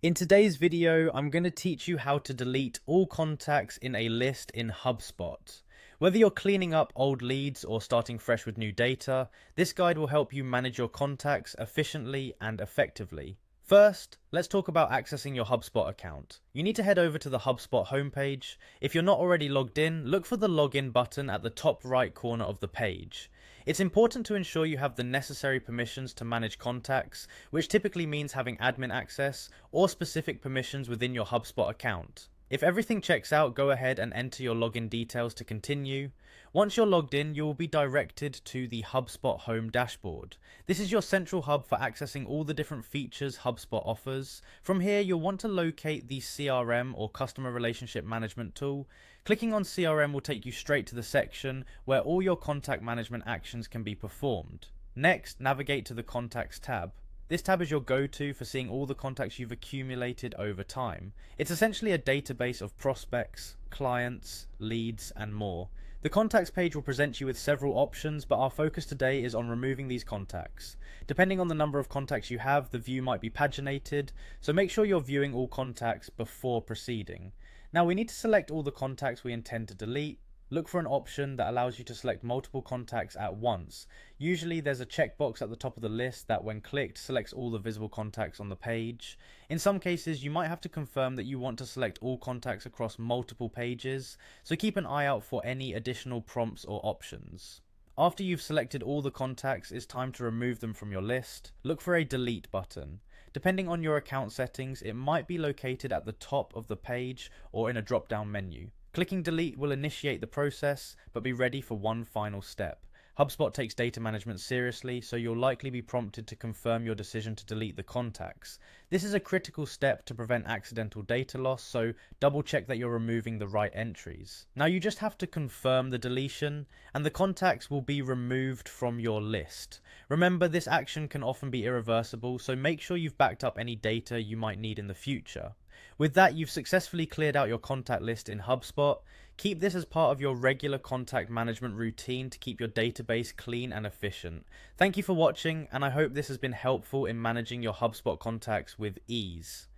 In today's video, I'm going to teach you how to delete all contacts in a list in Hubspot. Whether you're cleaning up old leads or starting fresh with new data, this guide will help you manage your contacts efficiently and effectively. First, let's talk about accessing your Hubspot account. You need to head over to the Hubspot homepage. If you're not already logged in, look for the login button at the top right corner of the page. It's important to ensure you have the necessary permissions to manage contacts, which typically means having admin access or specific permissions within your Hubspot account. If everything checks out, go ahead and enter your login details to continue. Once you're logged in, you will be directed to the HubSpot Home dashboard. This is your central hub for accessing all the different features HubSpot offers. From here, you'll want to locate the CRM or Customer Relationship Management tool. Clicking on CRM will take you straight to the section where all your contact management actions can be performed. Next, navigate to the Contacts tab. This tab is your go-to for seeing all the contacts you've accumulated over time. It's essentially a database of prospects, clients, leads, and more. The contacts page will present you with several options, but our focus today is on removing these contacts. Depending on the number of contacts you have, the view might be paginated, so make sure you're viewing all contacts before proceeding. Now we need to select all the contacts we intend to delete. Look for an option that allows you to select multiple contacts at once. Usually there's a checkbox at the top of the list that when clicked selects all the visible contacts on the page. In some cases you might have to confirm that you want to select all contacts across multiple pages, so keep an eye out for any additional prompts or options. After you've selected all the contacts, it's time to remove them from your list. Look for a delete button. Depending on your account settings, it might be located at the top of the page or in a drop-down menu. Clicking delete will initiate the process, but be ready for one final step. HubSpot takes data management seriously, so you'll likely be prompted to confirm your decision to delete the contacts. This is a critical step to prevent accidental data loss, so double check that you're removing the right entries. Now you just have to confirm the deletion, and the contacts will be removed from your list. Remember, this action can often be irreversible, so make sure you've backed up any data you might need in the future. With that, you've successfully cleared out your contact list in HubSpot. Keep this as part of your regular contact management routine to keep your database clean and efficient. Thank you for watching, and I hope this has been helpful in managing your HubSpot contacts with ease.